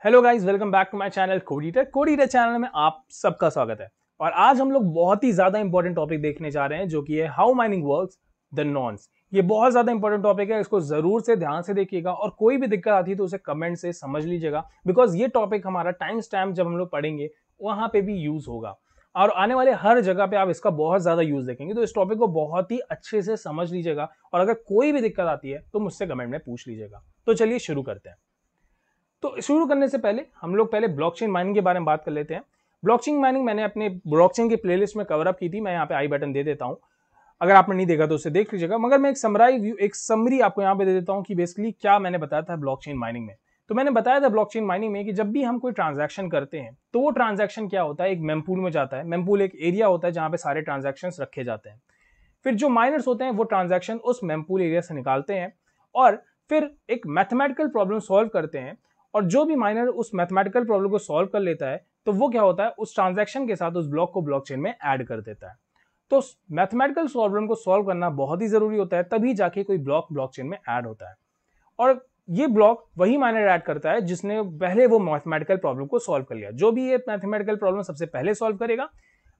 Hello guys, welcome back to my channel कोडीटर channel में आप सबका स्वागत है। और आज हम लोग बहुत ही ज्यादा इंपॉर्टेंट टॉपिक देखने जा रहे हैं जो कि है हाउ माइनिंग वर्क्स द नॉन्स। ये बहुत ज्यादा इंपॉर्टेंट टॉपिक है, इसको जरूर से ध्यान से देखिएगा और कोई भी दिक्कत आती है तो उसे कमेंट से समझ लीजिएगा, बिकॉज ये टॉपिक हमारा टाइम स्टैम्प जब हम लोग पढ़ेंगे वहां पे भी यूज होगा और आने वाले हर जगह पे आप इसका बहुत ज्यादा यूज देखेंगे। तो इस टॉपिक को बहुत ही अच्छे से समझ लीजिएगा और अगर कोई भी दिक्कत आती है तो मुझसे कमेंट में पूछ लीजिएगा। तो चलिए शुरू करते हैं। तो शुरू करने से पहले हम लोग पहले ब्लॉकचेन माइनिंग के बारे में बात कर लेते हैं। ब्लॉकचेन माइनिंग मैंने अपने ब्लॉकचेन के प्लेलिस्ट में कवर अप की थी, मैं यहाँ पे आई बटन दे देता हूँ, अगर आपने नहीं देखा तो उसे देख लीजिएगा। मगर मैं एक समरी आपको यहाँ पे दे देता हूँ कि बेसिकली क्या मैंने बताया था ब्लॉकचेन माइनिंग में। तो मैंने बताया था ब्लॉकचेन माइनिंग में कि जब भी हम कोई ट्रांजैक्शन करते हैं तो वो ट्रांजैक्शन क्या होता है, एक मेमपूल में जाता है। मेमपूल एक एरिया होता है जहाँ पे सारे ट्रांजैक्शंस रखे जाते हैं। फिर जो माइनर्स होते हैं वो ट्रांजैक्शन उस मेमपूल एरिया से निकालते हैं और फिर एक मैथमेटिकल प्रॉब्लम सॉल्व करते हैं। और जो भी माइनर उस मैथमेटिकल प्रॉब्लम को सॉल्व कर लेता है तो वो क्या होता है, उस ट्रांजैक्शन के साथ उस ब्लॉक को ब्लॉकचेन में ऐड कर देता है। तो मैथमेटिकल प्रॉब्लम को सॉल्व करना बहुत ही जरूरी होता है, तभी जाके कोई ब्लॉक ब्लॉकचेन में ऐड होता है। और ये ब्लॉक वही माइनर ऐड करता है जिसने पहले वो मैथमेटिकल प्रॉब्लम को सॉल्व कर लिया। जो भी ये मैथमेटिकल प्रॉब्लम सबसे पहले सॉल्व करेगा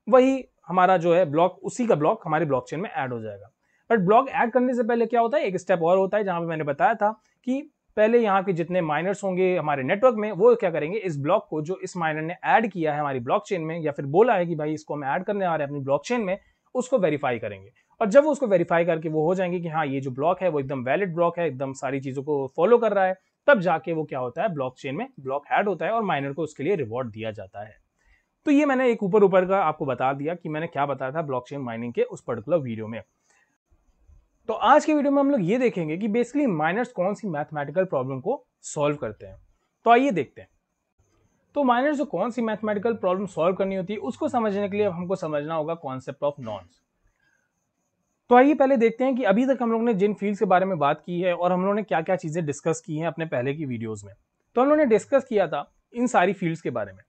वही हमारा जो है ब्लॉक, उसी का ब्लॉक हमारे ब्लॉकचेन में ऐड हो जाएगा। बट ब्लॉक ऐड करने से पहले क्या होता है, एक स्टेप और होता है जहां पे मैंने बताया था कि पहले यहाँ के जितने माइनर्स होंगे हमारे नेटवर्क में वो क्या करेंगे, इस ब्लॉक को जो इस माइनर ने ऐड किया है हमारी ब्लॉकचेन में या फिर बोला है कि भाई इसको हम ऐड करने आ रहे हैं अपनी ब्लॉकचेन में, उसको वेरीफाई करेंगे। और जब वो उसको वेरीफाई करके वो हो जाएंगे कि हाँ ये जो ब्लॉक है वो एकदम वैलिड ब्लॉक है, एकदम सारी चीजों को फॉलो कर रहा है, तब जाके वो क्या होता है, ब्लॉकचेन में ब्लॉक ऐड होता है और माइनर को उसके लिए रिवॉर्ड दिया जाता है। तो ये मैंने एक ऊपर ऊपर का आपको बता दिया कि मैंने क्या बताया था ब्लॉकचेन माइनिंग के उस पर्टिकुलर वीडियो में। तो आज की वीडियो में हम लोग ये देखेंगे कि बेसिकली माइनर्स कौन सी मैथमेटिकल प्रॉब्लम को सॉल्व करते हैं। तो आइए देखते हैं। तो माइनर्स जो कौन सी मैथमेटिकल प्रॉब्लम सॉल्व करनी होती है उसको समझने के लिए हमको समझना होगा कॉन्सेप्ट ऑफ नॉन्स। तो आइए पहले देखते हैं कि अभी तक हम लोग ने जिन फील्ड्स के बारे में बात की है और हम लोगों ने क्या क्या चीजें डिस्कस की हैं अपने पहले की वीडियोस में। तो हम लोगों ने डिस्कस किया था इन सारी फील्ड्स के बारे में।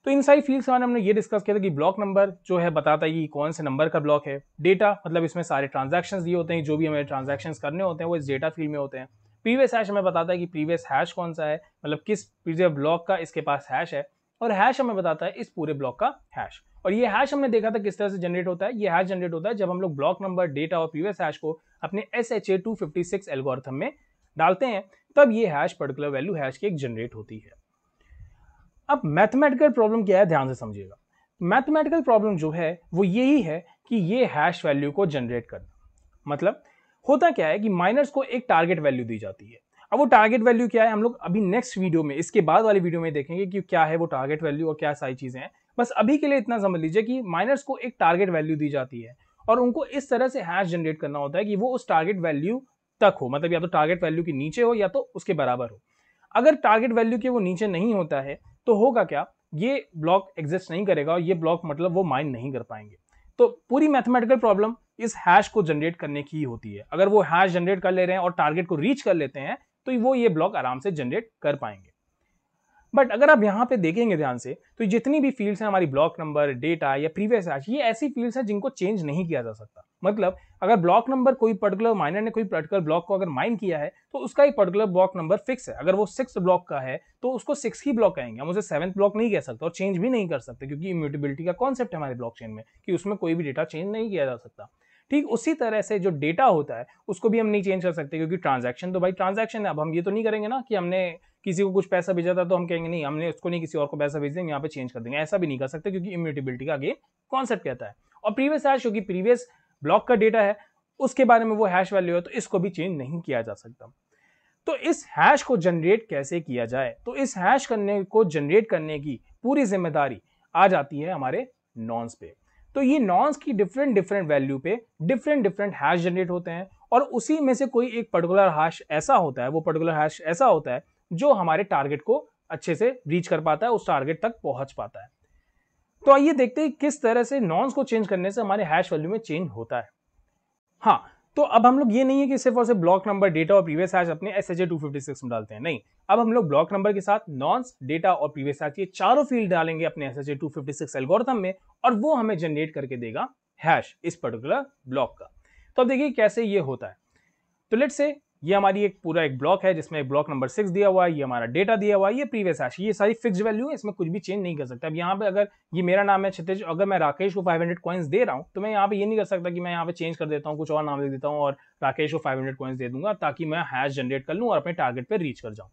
तो इन सारी फील्ड्स के बारे में हमने ये डिस्कस किया था कि ब्लॉक नंबर जो है बताता है कि कौन से नंबर का ब्लॉक है। डेटा मतलब इसमें सारे ट्रांजैक्शंस दिए होते हैं, जो भी हमें ट्रांजैक्शंस करने होते हैं वो इस डेटा फील्ड में होते हैं। प्रीवियस हैश हमें बताता है कि प्रीवियस हैश कौन सा है, मतलब किस प्रीवियस ब्लॉक का इसके पास हैश है। और हैश हमें बताता है इस पूरे ब्लॉक का हैश। और ये हैश हमने देखा था किस तरह से जनरेट होता है। ये हैश जनरेट होता है जब हम लोग ब्लॉक नंबर, डेटा और प्रीवियस हैश को अपने SHA-256 एल्गोरिथम में डालते हैं, तब ये हैश पर्टिकुलर वैल्यू हैश की एक जनरेट होती है। अब मैथमेटिकल प्रॉब्लम क्या है, ध्यान से समझिएगा। मैथमेटिकल प्रॉब्लम जो है वो यही है कि ये हैश वैल्यू को जनरेट करना। मतलब होता क्या है कि माइनर्स को एक टारगेट वैल्यू दी जाती है। अब वो टारगेट वैल्यू क्या है हम लोग अभी नेक्स्ट वीडियो में, इसके बाद वाली वीडियो में देखेंगे कि क्या है वो टारगेट वैल्यू और क्या सारी चीजें हैं। बस अभी के लिए इतना समझ लीजिए कि माइनर्स को एक टारगेट वैल्यू दी जाती है और उनको इस तरह से हैश जनरेट करना होता है कि वो उस टारगेट वैल्यू तक हो, मतलब या तो टारगेट वैल्यू के नीचे हो या तो उसके बराबर हो। अगर टारगेट वैल्यू के वो नीचे नहीं होता है तो होगा क्या, ये ब्लॉक एग्जिस्ट नहीं करेगा और ये ब्लॉक मतलब वो माइन नहीं कर पाएंगे। तो पूरी मैथमेटिकल प्रॉब्लम इस हैश को जनरेट करने की होती है। अगर वो हैश जनरेट कर ले रहे हैं और टारगेट को रीच कर लेते हैं तो वो ये ब्लॉक आराम से जनरेट कर पाएंगे। बट अगर आप यहाँ पे देखेंगे ध्यान से तो जितनी भी फील्ड्स हैं हमारी ब्लॉक नंबर, डेटा या प्रीवियस हैश, ये ऐसी फील्ड्स हैं जिनको चेंज नहीं किया जा सकता। मतलब अगर ब्लॉक नंबर कोई पर्टिकुलर माइनर ने कोई पर्टिकुलर ब्लॉक को अगर माइन किया है तो उसका एक पर्टिकुलर ब्लॉक नंबर फिक्स है। अगर वो 6 ब्लॉक का है तो उसको 6 ही ब्लॉक कहेंगे, हम उसे 7th ब्लॉक नहीं कह सकते और चेंज भी नहीं कर सकते, क्योंकि इम्यूटेबिलिटी का कॉन्सेप्ट है हमारे ब्लॉकचेन में कि उसमें कोई भी डेटा चेंज नहीं किया जा सकता। ठीक उसी तरह से जो डेटा होता है उसको भी हम नहीं चेंज कर सकते, क्योंकि ट्रांजैक्शन तो भाई ट्रांजैक्शन है। अब हम ये तो नहीं करेंगे ना कि हमने किसी को कुछ पैसा भेजा था तो हम कहेंगे नहीं हमने उसको नहीं किसी और को पैसा भेज देंगे, यहाँ पे चेंज कर देंगे, ऐसा भी नहीं कर सकते क्योंकि इम्यूटेबिलिटी का अगेन कॉन्सेप्ट कहता है। और प्रीवियस हैश क्योंकि प्रीवियस ब्लॉक का डेटा है उसके बारे में वो हैश वैल्यू है तो इसको भी चेंज नहीं किया जा सकता। तो इस हैश को जनरेट कैसे किया जाए, तो इस हैश करने को जनरेट करने की पूरी जिम्मेदारी आ जाती है हमारे नॉन्स पे। तो ये नॉन्स की डिफरेंट डिफरेंट वैल्यू पे डिफरेंट डिफरेंट हैश जनरेट होते हैं और उसी में से कोई एक पर्टिकुलर हैश ऐसा होता है, वो पर्टिकुलर हैश ऐसा होता है जो हमारे टारगेट को अच्छे से रीच कर पाता है, उस टारगेट तक पहुंच पाता है। तो आइए देखते हैं किस तरह से नॉन्स को चेंज करने से हमारे हैश वैल्यू में चेंज होता है। हाँ, तो अब हम लोग ये नहीं है कि सिर्फ और सिर्फ ब्लॉक नंबर, डेटा और प्रीवियस हैश अपने SHA-256 में डालते हैं, नहीं। अब हम लोग ब्लॉक नंबर के साथ नॉन्स, डेटा और प्रीवियस हैश ये चारों फील्ड डालेंगे अपने SHA-256 एल्गोरिथम में और वो हमें जनरेट करके देगा हैश इस पर्टिकुलर ब्लॉक का। तो अब देखिए कैसे ये होता है। तो लेट्स से ये हमारी एक पूरा एक ब्लॉक है जिसमें एक ब्लॉक नंबर 6 दिया हुआ है, ये हमारा डेटा दिया हुआ है, ये प्रीवियस हैश, ये सारी फिक्स्ड वैल्यू है, इसमें कुछ भी चेंज नहीं कर सकता। अब यहाँ पे अगर ये मेरा नाम है क्षितिज, अगर मैं राकेश को 500 कॉइन्स दे रहा हूँ तो मैं यहाँ पे ये नहीं कर सकता कि मैं यहाँ पे चेंज कर देता हूँ, कुछ और नाम लिख देता हूँ और राकेश को 500 कॉइन्स दे दूंगा ताकि मैं हैश जनरेट कर लूँ और अपने टारगेट पे रीच कर जाऊँ।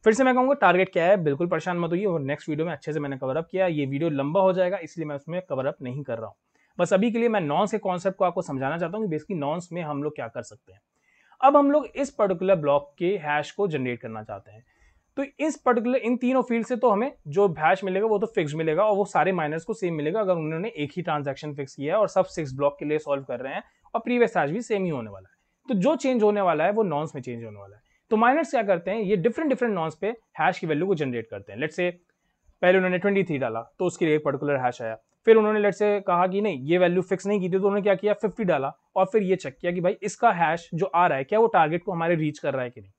फिर से मैं कहूँगा टारगेट क्या है, बिल्कुल परेशान मत होइए, और नेक्स्ट वीडियो में अच्छे से मैंने कवर अप किया। ये वीडियो लंबा हो जाएगा इसलिए मैं उसमें कवर अप नहीं कर रहा हूँ। बस अभी के लिए मैं नॉन्स के कॉन्सेप्ट को आपको समझाना चाहता हूँ कि बेसिकली नॉन्स में हम लोग क्या कर सकते हैं। अब हम लोग इस पर्टिकुलर ब्लॉक के हैश को जनरेट करना चाहते हैं, तो इस पर्टिकुलर इन तीनों फील्ड से तो हमें जो हैश मिलेगा वो तो फिक्स मिलेगा और वो सारे माइनर्स को सेम मिलेगा अगर उन्होंने एक ही ट्रांजैक्शन फिक्स किया है और सब 6 ब्लॉक के लिए सॉल्व कर रहे हैं और प्रीवियस हैश भी सेम ही होने वाला है। तो जो चेंज होने वाला है वो नॉन्स में चेंज होने वाला है। तो माइनर्स क्या करते हैं, ये डिफरेंट नॉन्स पे हैश की वैल्यू को जनरेट करते हैं। लेट्स से पहले उन्होंने 23 डाला तो उसके लिए एक पर्टिकुलर हैश आया, फिर उन्होंने लेट्स से कहा कि नहीं ये वैल्यू फिक्स नहीं की थी तो उन्होंने क्या किया 50 डाला और फिर ये चेक किया कि भाई इसका हैश जो आ रहा है क्या वो टारगेट को हमारे रीच कर रहा है कि नहीं,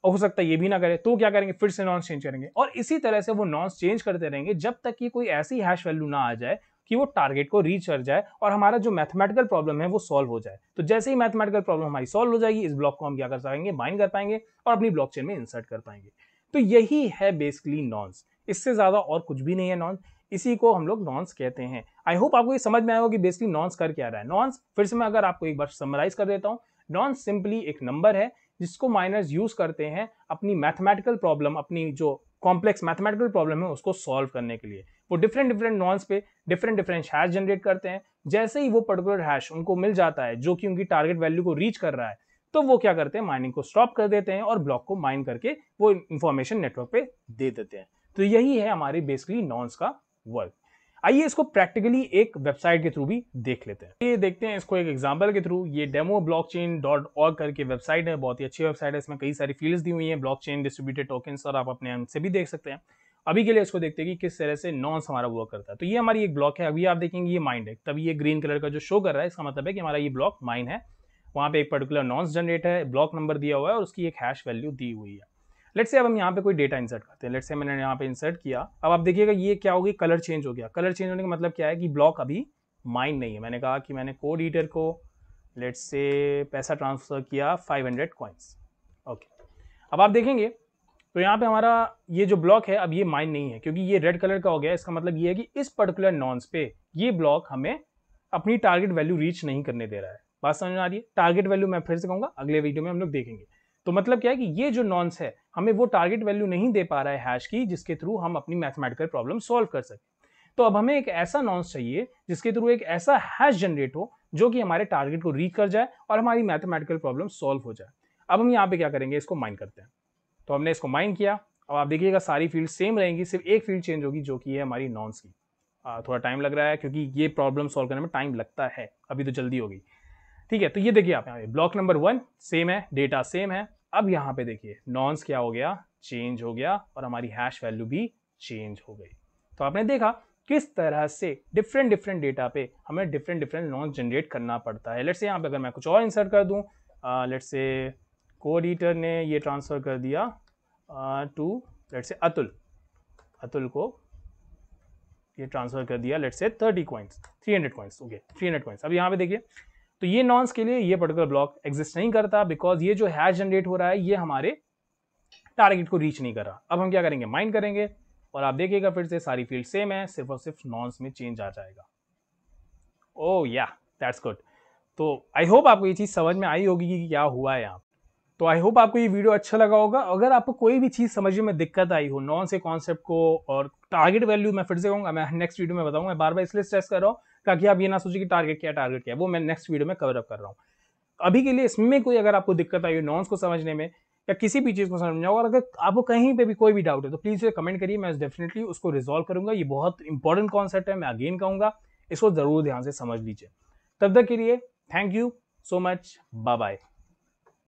और हो सकता है ये भी ना करे तो क्या करेंगे, फिर से नॉन्स चेंज करेंगे और इसी तरह से वो नॉन्स चेंज करते रहेंगे जब तक कि कोई ऐसी हैश वैल्यू ना आ जाए कि वो टारगेट को रीच कर जाए और हमारा जो मैथमेटिकल प्रॉब्लम है वो सॉल्व हो जाए। तो जैसे ही मैथमेटिकल प्रॉब्लम हमारी सॉल्व हो जाएगी इस ब्लॉक को हम क्या कर पाएंगे, माइन कर पाएंगे और अपनी ब्लॉकचेन में इंसर्ट कर पाएंगे। तो यही है बेसिकली नॉन्स, इससे ज्यादा और कुछ भी नहीं है नॉन्स, इसी को हम लोग नॉन्स कहते हैं। आई होप आपको ये समझ में आएगा कि बेसिकली नॉन्स कर क्या रहा है। नॉन्स फिर से मैं अगर आपको एक बार समराइज कर देता हूँ, नॉन्स सिंपली एक नंबर है जिसको माइनर्स यूज करते हैं अपनी मैथमेटिकल प्रॉब्लम, अपनी जो कॉम्प्लेक्स मैथमेटिकल प्रॉब्लम है उसको सॉल्व करने के लिए। वो डिफरेंट नॉन्स पे डिफरेंट हैश जनरेट करते हैं। जैसे ही वो पर्टिकुलर हैश उनको मिल जाता है जो कि उनकी टारगेट वैल्यू को रीच कर रहा है तो वो क्या करते हैं, माइनिंग को स्टॉप कर देते हैं और ब्लॉक को माइन करके वो इंफॉर्मेशन नेटवर्क पे दे देते हैं। तो यही है हमारी बेसिकली नॉन्स का वर्क। आइए इसको प्रैक्टिकली एक वेबसाइट के थ्रू भी देख लेते हैं। ये देखते हैं इसको एक एग्जांपल के थ्रू। ये demoblockchain.org करके वेबसाइट है, बहुत ही अच्छी वेबसाइट है। इसमें कई सारी फील्ड्स दी हुई हैं, ब्लॉकचेन, डिस्ट्रीब्यूटेड टोकन्स, और आप अपने अंत से भी देख सकते हैं। अभी के लिए इसको देखते हैं कि किस तरह से नॉन्स हमारा वर्क करता है। तो ये हमारी एक ब्लॉक है, अभी आप देखेंगे ये माइंड है, तभी ये ग्रीन कलर का जो शो कर रहा है इसका मतलब है कि हमारा ये ब्लॉक माइन है। वहां पे एक पर्टिकुलर नॉन्स जनरेट है, ब्लॉक नंबर दिया हुआ है और उसकी एक हैश वैल्यू दी हुई है। लेट्स से अब हम यहाँ पे कोई डेटा इंसर्ट करते हैं। लेट्स से मैंने यहाँ पे इंसर्ट किया, अब आप देखिएगा ये क्या होगी, कलर चेंज हो गया। कलर चेंज होने का मतलब क्या है कि ब्लॉक अभी माइन नहीं है। मैंने कहा कि मैंने कोड ईटर को लेट्स से पैसा ट्रांसफर किया 500 कॉइन्स। ओके, अब आप देखेंगे तो यहाँ पे हमारा ये जो ब्लॉक है अब ये माइन नहीं है क्योंकि ये रेड कलर का हो गया। इसका मतलब ये है कि इस पर्टिकुलर नॉन्स पे ये ब्लॉक हमें अपनी टारगेट वैल्यू रीच नहीं करने दे रहा है। बात समझ में आ रही है? टारगेट वैल्यू मैं फिर से कहूंगा अगले वीडियो में हम लोग देखेंगे। तो मतलब क्या है कि ये जो नॉन्स है हमें वो टारगेट वैल्यू नहीं दे पा रहा है हैश की जिसके थ्रू हम अपनी मैथमेटिकल प्रॉब्लम सॉल्व कर सकें। तो अब हमें एक ऐसा नॉन्स चाहिए जिसके थ्रू एक ऐसा हैश जनरेट हो जो कि हमारे टारगेट को रीच कर जाए और हमारी मैथमेटिकल प्रॉब्लम सॉल्व हो जाए। अब हम यहाँ पे क्या करेंगे, इसको माइन करते हैं। तो हमने इसको माइन किया, अब आप देखिएगा सारी फील्ड सेम रहेंगी, सिर्फ एक फील्ड चेंज होगी जो कि है हमारी नॉन्स की। थोड़ा टाइम लग रहा है क्योंकि ये प्रॉब्लम सॉल्व करने में टाइम लगता है, अभी तो जल्दी होगी। ठीक है, तो ये देखिए आप यहाँ पे ब्लॉक नंबर 1 सेम है, डेटा सेम है। अब यहाँ पे देखिए नॉन्स क्या हो गया, चेंज हो गया और हमारी हैश वैल्यू भी चेंज हो गई। तो आपने देखा किस तरह से डिफरेंट डेटा पे हमें डिफरेंट नॉन्स जनरेट करना पड़ता है। लेट्स से यहाँ पे अगर मैं कुछ और इंसर्ट कर दूँ, लेट्स से कोड एडिटर ने ये ट्रांसफर कर दिया टू लेट्स से अतुल को ये ट्रांसफर कर दिया let's say 30 coins, 300 coins. Okay, 300 coins. अब यहाँ पे देखिए तो ये नॉन्स के लिए ये पर्टिकुलर ब्लॉक एग्जिस्ट नहीं करता बिकॉज ये जो हैश जनरेट हो रहा है ये हमारे टारगेट को रीच नहीं कर रहा। अब हम क्या करेंगे, माइन करेंगे और आप देखिएगा फिर से सारी फील्ड सेम है, सिर्फ और सिर्फ नॉन्स में चेंज आ जाएगा। ओह या, दैट्स गुड। तो आई होप आपको ये चीज समझ में आई होगी कि क्या हुआ है यहाँ। तो आई होप आपको ये वीडियो अच्छा लगा होगा। अगर आपको कोई भी चीज समझने में दिक्कत आई हो नॉन से कॉन्सेप्ट को और टारगेट वैल्यू, मैं फिर से कहूंगा मैं नेक्स्ट वीडियो में बताऊंगा। मैं बार बार इसलिए स्ट्रेस कर रहा हूँ ताकि आप ये ना सोचिए कि टारगेट क्या है, वो मैं नेक्स्ट वीडियो में कवर अप कर रहा हूँ। अभी के लिए इसमें कोई अगर आपको दिक्कत आई हो नॉन्स को समझने में या किसी भी चीज को समझना हो और अगर आपको कहीं पे भी कोई भी डाउट है तो प्लीज कमेंट करिए, मैं डेफिनेटली उसको रिजॉल्व करूंगा। ये बहुत इंपॉर्टेंट कॉन्सेप्ट है, मैं अगेन कहूंगा इसको जरूर ध्यान से समझ लीजिए। तब तक के लिए thank you so much, bye bye.